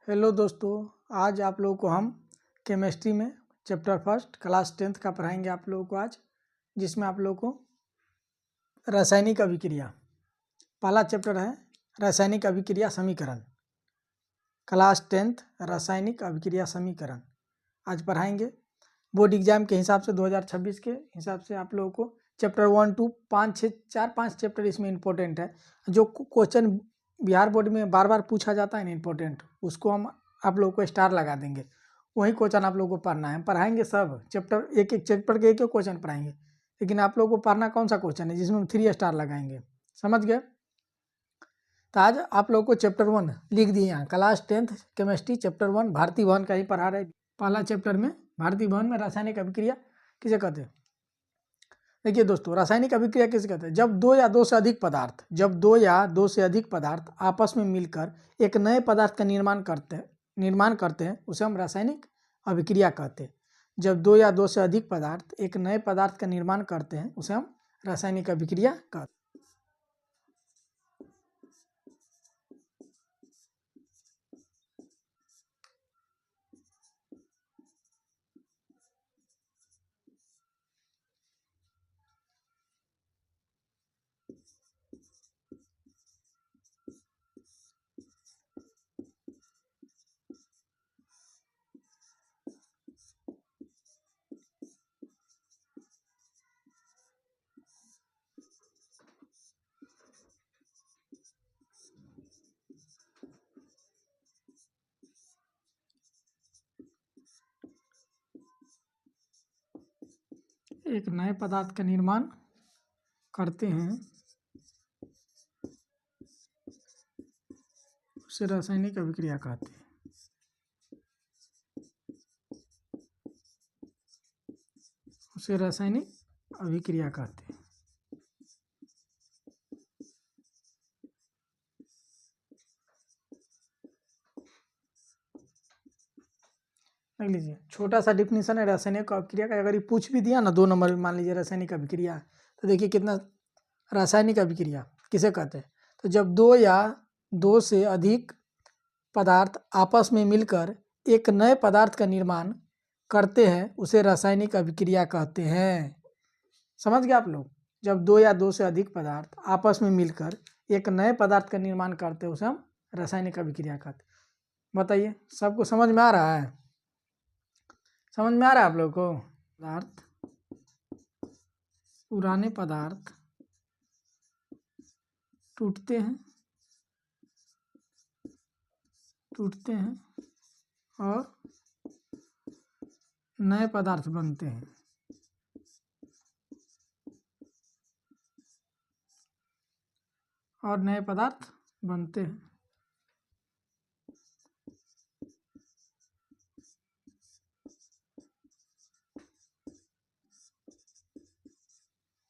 Hello दोस्तों, आज आप लोगों को हम केमिस्ट्री में चैप्टर फर्स्ट क्लास 10th का पढ़ाएंगे आप लोगों को आज, जिसमें आप लोगों को रासायनिक अभिक्रिया पहला चैप्टर है रासायनिक अभिक्रिया समीकरण। क्लास 10th रासायनिक अभिक्रिया समीकरण आज पढ़ाएंगे। बोर्ड एग्जाम के हिसाब से 2026 के हिसाब से आप लोगों को चैप्टर 1 2 5 6 4 5 चैप्टर इसमें इम्पोर्टेंट है। जो क्वेश्चन बिहार बोर्ड में बार बार पूछा जाता है ना इम्पोर्टेंट, उसको हम आप लोगों को स्टार लगा देंगे। वही क्वेश्चन आप लोगों को पढ़ना है। पढ़ाएंगे सब चैप्टर, एक एक चैप्टर के एक एक क्वेश्चन पढ़ाएंगे, लेकिन आप लोगों को पढ़ना कौन सा क्वेश्चन है जिसमें हम 3 स्टार लगाएंगे। समझ गए? तो आज आप लोगों को चैप्टर 1 लिख दिए यहाँ, क्लास 10th केमिस्ट्री चैप्टर 1 भारतीय भवन का ही पढ़ा रहे। पहला चैप्टर में भारतीय भवन में रासायनिक अभिक्रिया किसे कहते हैं। देखिए दोस्तों, रासायनिक अभिक्रिया किसे कहते हैं? जब दो या दो से अधिक पदार्थ आपस में मिलकर एक नए पदार्थ का निर्माण करते हैं उसे हम रासायनिक अभिक्रिया कहते हैं। जब दो या दो से अधिक पदार्थ एक नए पदार्थ का निर्माण करते हैं उसे हम रासायनिक अभिक्रिया कहते हैं। एक नए पदार्थ का निर्माण करते हैं उसे रासायनिक अभिक्रिया कहते हैं। उसे रासायनिक अभिक्रिया कहते हैं। देख लीजिए, छोटा सा डिफिनीशन है रासायनिक अभिक्रिया का। अगर ये पूछ भी दिया ना 2 नंबर में, मान लीजिए रासायनिक अभिक्रिया, तो देखिए कितना रासायनिक अभिक्रिया किसे कहते हैं। तो जब दो या दो से अधिक पदार्थ आपस में मिलकर एक नए पदार्थ का निर्माण करते हैं उसे रासायनिक अभिक्रिया कहते हैं। समझ गए आप लोग? जब दो या दो से अधिक पदार्थ आपस में मिलकर एक नए पदार्थ का निर्माण करते हैं उसे हम रासायनिक अभिक्रिया कहते हैं। बताइए, सबको समझ में आ रहा है? समझ में आ रहा है आप लोगों को? पुराने पदार्थ टूटते हैं और नए पदार्थ बनते हैं।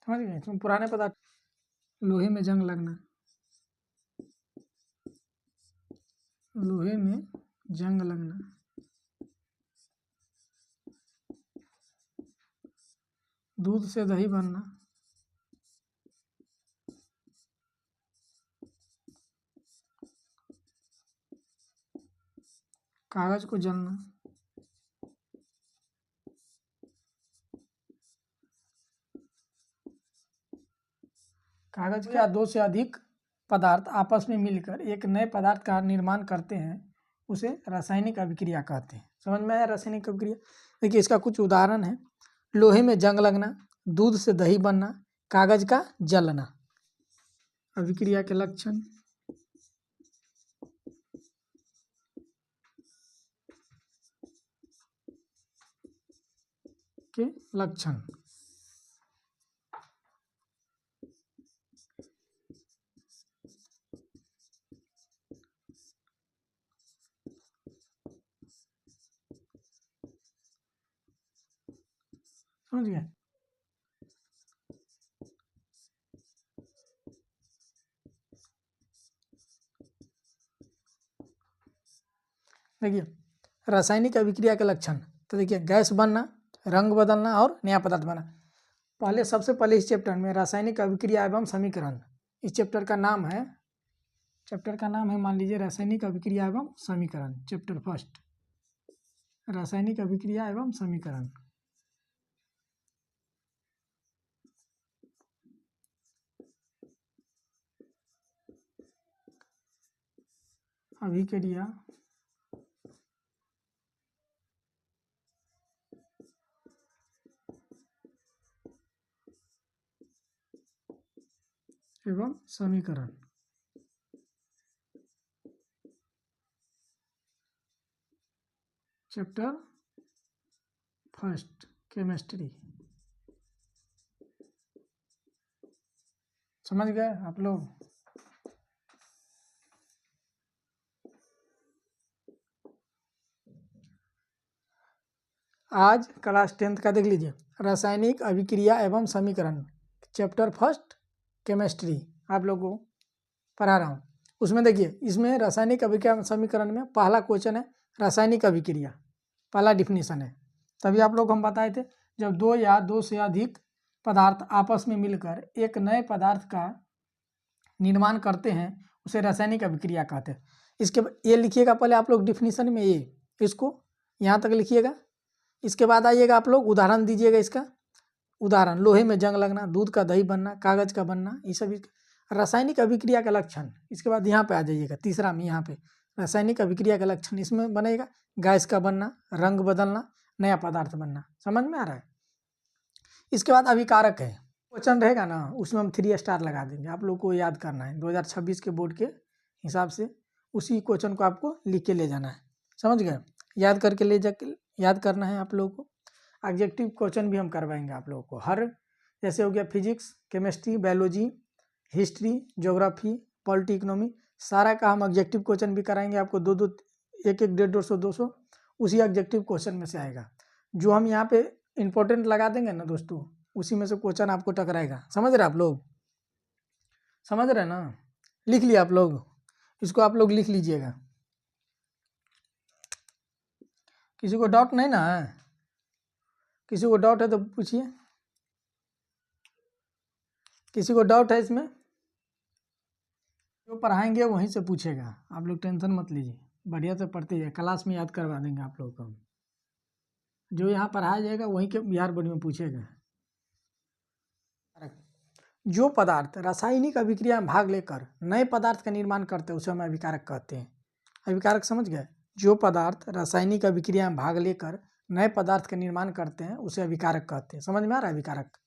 समझ गए? इसमें पुराने पदार्थ, लोहे में जंग लगना, दूध से दही बनना, कागज को जलना, कागज या दो से अधिक पदार्थ आपस में मिलकर एक नए पदार्थ का निर्माण करते हैं उसे रासायनिक अभिक्रिया कहते हैं। समझ में आया रासायनिक अभिक्रिया? देखिए, इसका कुछ उदाहरण है। लोहे में जंग लगना, दूध से दही बनना, कागज का जलना। अभिक्रिया के लक्षण। समझ गए? देखिए, रासायनिक अभिक्रिया के लक्षण। तो देखिए, गैस बनना, रंग बदलना और नया पदार्थ बना। सबसे पहले इस चैप्टर में रासायनिक अभिक्रिया एवं समीकरण, इस चैप्टर का नाम है चैप्टर का नाम है, मान लीजिए, रासायनिक अभिक्रिया एवं समीकरण। चैप्टर फर्स्ट, रासायनिक अभिक्रिया एवं समीकरण। अभिक्रिया एवं समीकरण। Chapter first, chemistry. समझ गए आप लोग? आज क्लास 10th का देख लीजिए, रासायनिक अभिक्रिया एवं समीकरण, चैप्टर फर्स्ट, केमिस्ट्री, आप लोगों को पढ़ा रहा हूँ। उसमें देखिए, इसमें रासायनिक अभिक्रिया समीकरण में पहला क्वेश्चन है रासायनिक अभिक्रिया, पहला डिफिनीशन है। तभी आप लोग हम बताए थे, जब दो या दो से अधिक पदार्थ आपस में मिलकर एक नए पदार्थ का निर्माण करते हैं उसे रासायनिक अभिक्रिया कहते हैं। इसके ये लिखिएगा पहले आप लोग डिफिनीशन में, ये इसको यहाँ तक लिखिएगा। इसके बाद आइएगा आप लोग उदाहरण दीजिएगा। इसका उदाहरण, लोहे में जंग लगना, दूध का दही बनना, कागज का बनना, ये सभी रासायनिक अभिक्रिया का लक्षण। इसके बाद यहाँ पे आ जाइएगा तीसरा में, यहाँ पे रासायनिक अभिक्रिया का लक्षण इसमें बनेगा गैस का बनना, रंग बदलना, नया पदार्थ बनना। समझ में आ रहा है? इसके बाद अभिकारक है, क्वेश्चन रहेगा ना, उसमें हम 3 स्टार लगा देंगे। आप लोग को याद करना है 2026 के बोर्ड के हिसाब से, उसी क्वेश्चन को आपको लिख के ले जाना है। समझ गए? याद करके ले जा, याद करना है आप लोगों को। ऑब्जेक्टिव क्वेश्चन भी हम करवाएंगे आप लोगों को हर, जैसे हो गया physics, chemistry, biology, history, geography, polity, economy, सारा का हम ऑब्जेक्टिव क्वेश्चन भी कराएंगे आपको। 2-2, 1-1, 150, 200 उसी ऑब्जेक्टिव क्वेश्चन में से आएगा। जो हम यहाँ पे इंपॉर्टेंट लगा देंगे ना दोस्तों, उसी में से क्वेश्चन आपको टकराएगा। समझ रहे आप लोग? समझ रहे ना? लिख लिया आप लोग? इसको आप लोग लिख लीजिएगा। किसी को डाउट नहीं ना है? किसी को डाउट है तो पूछिए। किसी को डाउट है इसमें? जो पढ़ाएंगे वहीं से पूछेगा, आप लोग टेंशन मत लीजिए, बढ़िया से पढ़ते जाइए, क्लास में याद करवा देंगे आप लोगों को। जो यहाँ पढ़ाया जाएगा वहीं के बिहार बोर्ड में पूछेगा। जो पदार्थ रासायनिक अभिक्रिया में भाग लेकर नए पदार्थ का निर्माण करते हैं उसे हम अभिकारक कहते हैं। अभिकारक समझ गए? जो पदार्थ रासायनिक अभिक्रिया में भाग लेकर नए पदार्थ का निर्माण करते हैं उसे अभिकारक कहते हैं। समझ में आ रहा है? अभिकारक,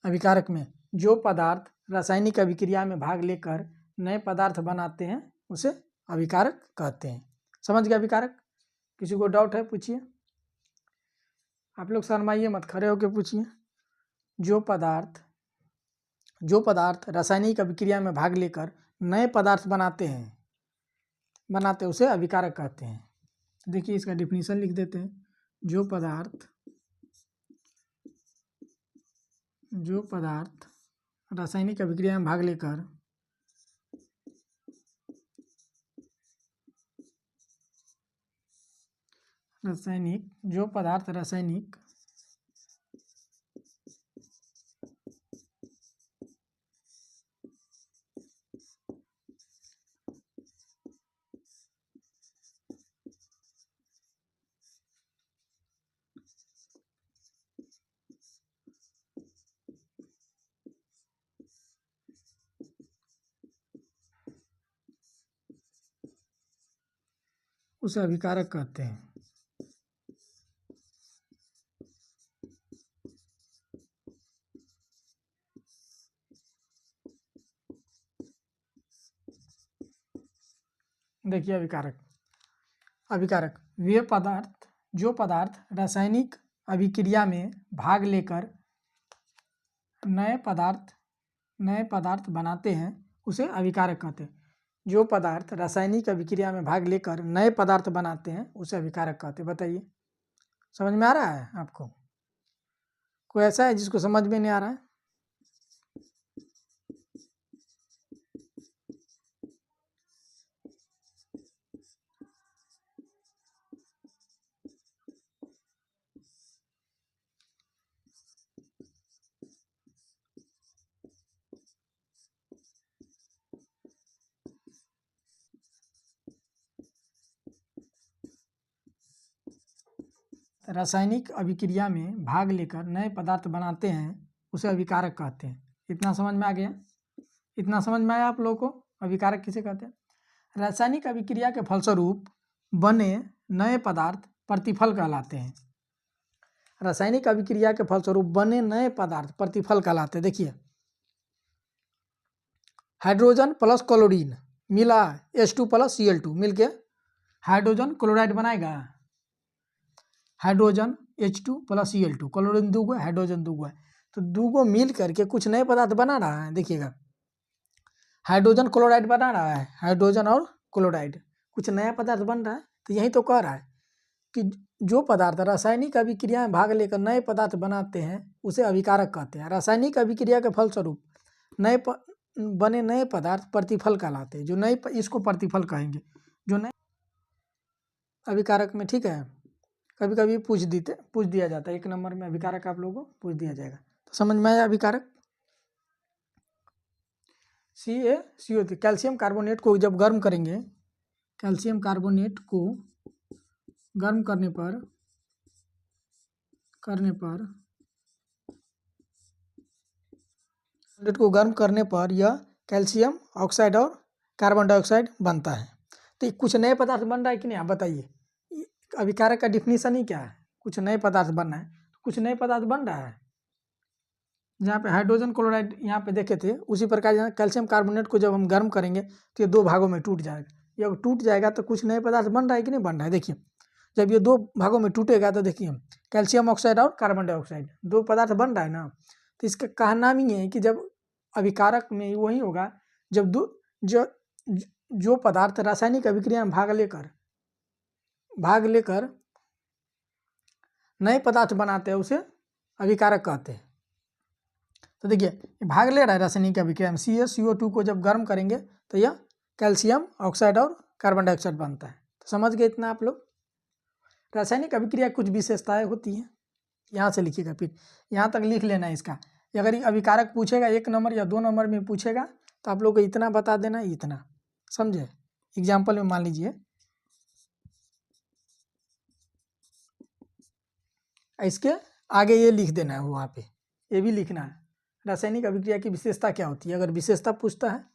अभिकारक में जो पदार्थ रासायनिक अभिक्रिया में भाग लेकर नए पदार्थ बनाते हैं उसे अभिकारक कहते हैं। समझ गए अभिकारक? किसी को डाउट है पूछिए। आप लोग शर्माइए मत, खड़े होकर पूछिए। जो पदार्थ रासायनिक अभिक्रिया में भाग लेकर नए पदार्थ बनाते उसे अभिकारक कहते हैं। देखिए इसका डिफिनीशन लिख देते हैं। जो पदार्थ रासायनिक अभिक्रिया में भाग लेकर रासायनिक उसे अभिकारक कहते हैं। देखिए अभिकारक जो पदार्थ रासायनिक अभिक्रिया में भाग लेकर नए पदार्थ बनाते हैं उसे अभिकारक कहते हैं। जो पदार्थ रासायनिक अभिक्रिया में भाग लेकर नए पदार्थ बनाते हैं उसे अभिकारक कहते हैं। बताइए, समझ में आ रहा है आपको? कोई ऐसा है जिसको समझ में नहीं आ रहा है? रासायनिक अभिक्रिया में भाग लेकर नए पदार्थ बनाते हैं उसे अभिकारक कहते हैं। इतना समझ में आ गया? इतना समझ में आया आप लोगों को? अभिकारक किसे कहते हैं? रासायनिक अभिक्रिया के फलस्वरूप बने नए पदार्थ प्रतिफल कहलाते हैं। रासायनिक अभिक्रिया के फलस्वरूप बने नए पदार्थ प्रतिफल कहलाते हैं। देखिए, हाइड्रोजन प्लस क्लोरीन मिला H2 प्लस Cl2 मिलके हाइड्रोजन क्लोराइड बनाएगा। Hydrogen H2 plus Cl2, chlorine दूगो है, हाइड्रोजन दूगो है, तो दूगो मिल करके कुछ नए पदार्थ बना रहा है। देखिएगा, हाइड्रोजन क्लोराइड बना रहा है, हाइड्रोजन और क्लोराइड कुछ नया पदार्थ बन रहा है। तो यही तो कह रहा है कि जो पदार्थ रासायनिक अभिक्रिया में भाग लेकर नए पदार्थ बनाते हैं उसे अभिकारक कहते हैं। रासायनिक अभिक्रिया के फलस्वरूप बने नए पदार्थ प्रतिफल कहलाते हैं। जो नए इसको प्रतिफल कहेंगे, जो नए अभिकारक में। ठीक है, कभी कभी पूछ दिया जाता है 1 नंबर में अभिकारक आप लोगों को पूछ दिया जाएगा। तो समझ में आया अभिकारक? CaCO3 कैल्शियम कार्बोनेट को जब गर्म करेंगे, कैल्शियम कार्बोनेट को गर्म करने पर यह कैल्शियम ऑक्साइड और कार्बन डाइऑक्साइड बनता है। तो कुछ नए पदार्थ बन रहा है कि नहीं, आप बताइए। अभिकारक का डिफिनीशन ही क्या है? कुछ नए पदार्थ बनना है, कुछ नए पदार्थ बन रहा है। जहाँ पे हाइड्रोजन क्लोराइड यहाँ पे देखे थे, उसी प्रकार यहाँ कैल्शियम कार्बोनेट को जब हम गर्म करेंगे तो ये 2 भागों में टूट जाएगा। जब टूट जाएगा तो कुछ नए पदार्थ बन रहा है कि नहीं बन रहा है? देखिए, जब ये 2 भागों में टूटेगा तो देखिए कैल्शियम ऑक्साइड और कार्बन डाइऑक्साइड 2 पदार्थ बन रहा है ना। तो इसका कहना ही है कि जब अभिकारक में वही होगा जब जो पदार्थ रासायनिक अभिक्रिया में भाग लेकर नए पदार्थ बनाते हैं उसे अभिकारक कहते हैं। तो देखिए, भाग ले रहा है रासायनिक अभिक्रिया में। CaCO2 को जब गर्म करेंगे तो यह कैल्शियम ऑक्साइड और कार्बन डाइऑक्साइड बनता है। तो समझ गए इतना आप लोग? रासायनिक अभिक्रिया कुछ विशेषताएं होती हैं, यहाँ से लिखिएगा, फिर यहाँ तक लिख लेना है इसका। अगर अभिकारक पूछेगा 1 नंबर या 2 नंबर में पूछेगा तो आप लोग को इतना बता देना, इतना समझे। एग्जाम्पल में मान लीजिए, इसके आगे ये लिख देना है, वहाँ पे ये भी लिखना है। रासायनिक अभिक्रिया की विशेषता क्या होती है, अगर विशेषता पूछता है।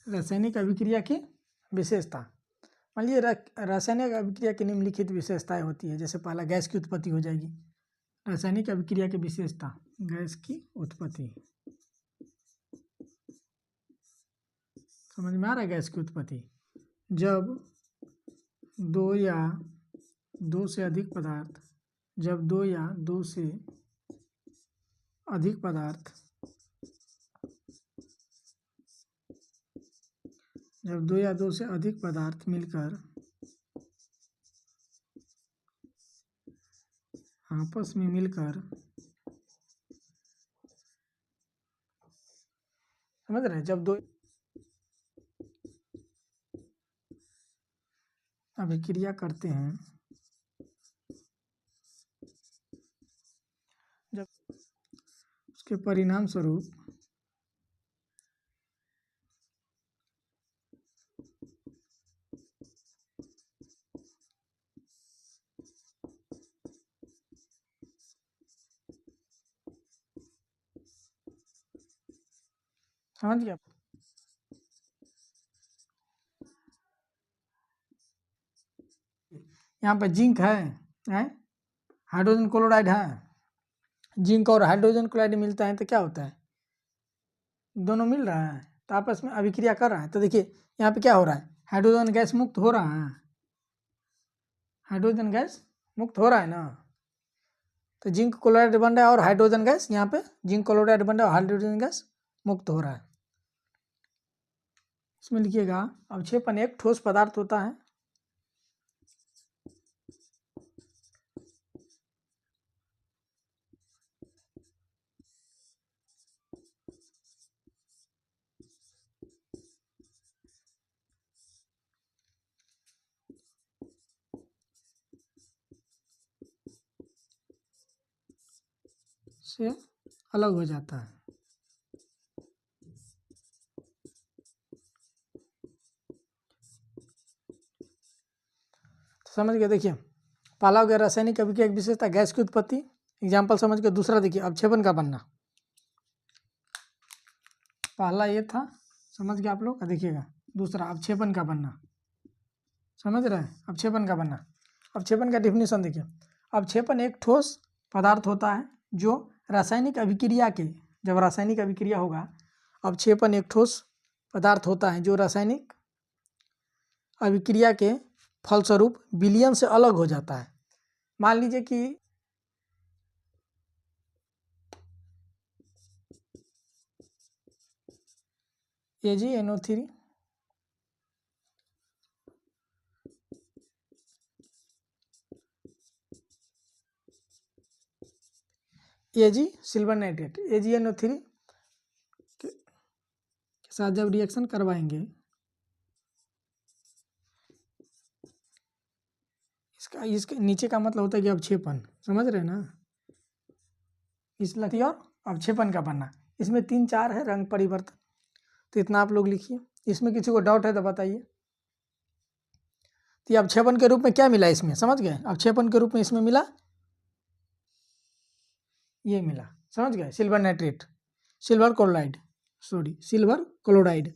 रासायनिक अभिक्रिया की विशेषता, मान लीजिए रासायनिक अभिक्रिया की निम्नलिखित विशेषताएं होती है। जैसे पहला, गैस की उत्पत्ति हो जाएगी। रासायनिक अभिक्रिया की विशेषता, गैस की उत्पत्ति। समझ में आ रहा है? गैस की उत्पत्ति जब 2 या 2 से अधिक पदार्थ जब 2 या 2 से अधिक पदार्थ मिलकर आपस में मिलकर, समझ रहे हैं, जब 2 अभिक्रिया करते हैं, जब उसके परिणाम स्वरूप समझ गया। यहाँ पे जिंक है, हाइड्रोजन क्लोराइड है। जिंक और हाइड्रोजन क्लोराइड मिलता है तो क्या होता है, दोनों मिल रहा है तो आपस में अभिक्रिया कर रहा है। तो देखिए यहाँ पे क्या हो रहा है, हाइड्रोजन गैस मुक्त हो रहा है, हाइड्रोजन गैस मुक्त हो रहा है ना। तो जिंक क्लोराइड बन रहा है और हाइड्रोजन गैस, यहाँ पे जिंक क्लोराइड बन रहा है और हाइड्रोजन गैस मुक्त हो रहा है। इसमें लिखिएगा, अवक्षेपण एक ठोस पदार्थ होता है से अलग हो जाता है। समझ गए। देखिए पहला हो गया रासायनिक अभिक्रिया की विशेषता, गैस की उत्पत्ति, एग्जाम्पल समझ के। दूसरा देखिए अवक्षेपण का बनना, पहला ये था, समझ गए आप लोग। देखिएगा दूसरा अवक्षेपण का बनना, समझ रहे हैं, अवक्षेपण का बनना। अवक्षेपण का डेफिनेशन देखिए, अवक्षेपण एक ठोस पदार्थ होता है जो रासायनिक अभिक्रिया के, जब रासायनिक अभिक्रिया होगा, अवक्षेपण एक ठोस पदार्थ होता है जो रासायनिक अभिक्रिया के फलस्वरूप विलयन से अलग हो जाता है। मान लीजिए कि AgNO3 Ag silver nitrate AgNO3 के साथ जब रिएक्शन करवाएंगे, इसके नीचे का मतलब होता है कि अवक्षेपण, समझ रहे हैं ना, इसलिए और अवक्षेपण का बनना। इसमें 3-4 है रंग परिवर्तन, तो इतना आप लोग लिखिए। इसमें किसी को डाउट है तो बताइए। तो अवक्षेपण के रूप में क्या मिला इसमें, समझ गए। अवक्षेपण के रूप में इसमें मिला, ये मिला, समझ गए, silver nitrate, silver chloride, sorry silver chloride,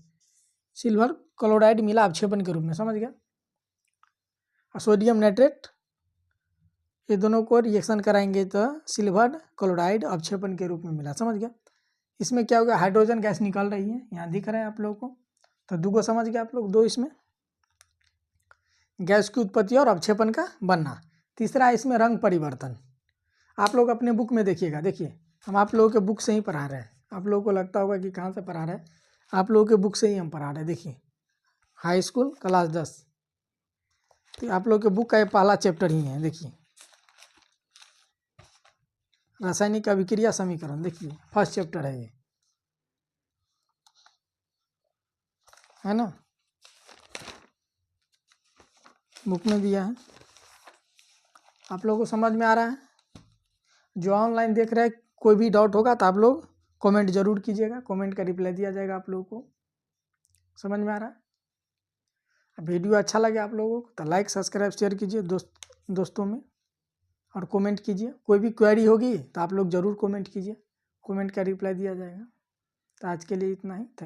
silver chloride मिला अवक्षेपण के रूप में, समझ गया। सोडियम नाइट्रेट, ये दोनों को रिएक्शन कराएंगे तो सिल्वर क्लोराइड अवक्षेपण के रूप में मिला, समझ गया। इसमें क्या हो गया, हाइड्रोजन गैस निकल रही है, यहाँ दिख रहा है आप लोगों को। तो दो को समझ गए आप लोग, दो इसमें गैस की उत्पत्ति और अवक्षेपण का बनना। तीसरा इसमें रंग परिवर्तन। आप लोग अपने बुक में देखिएगा, देखिए हम आप लोगों के बुक से ही पढ़ा रहे हैं। आप लोगों को लगता होगा कि कहाँ से पढ़ा रहे हैं, आप लोगों के बुक से ही हम पढ़ा रहे हैं। देखिए हाई स्कूल क्लास 10, तो आप लोग के बुक का ये पहला चैप्टर ही है। देखिए रासायनिक अभिक्रिया समीकरण, देखिए फर्स्ट चैप्टर है ये, है ना, बुक में दिया है। आप लोगों को समझ में आ रहा है। जो ऑनलाइन देख रहे हैं, कोई भी डाउट होगा तो आप लोग कमेंट जरूर कीजिएगा, कमेंट का रिप्लाई दिया जाएगा आप लोगों को। समझ में आ रहा है। वीडियो अच्छा लगे आप लोगों को तो लाइक सब्सक्राइब शेयर कीजिए दोस्तों में, और कमेंट कीजिए। कोई भी क्वेरी होगी तो आप लोग ज़रूर कमेंट कीजिए, कमेंट का रिप्लाई दिया जाएगा। तो आज के लिए इतना ही। थैंक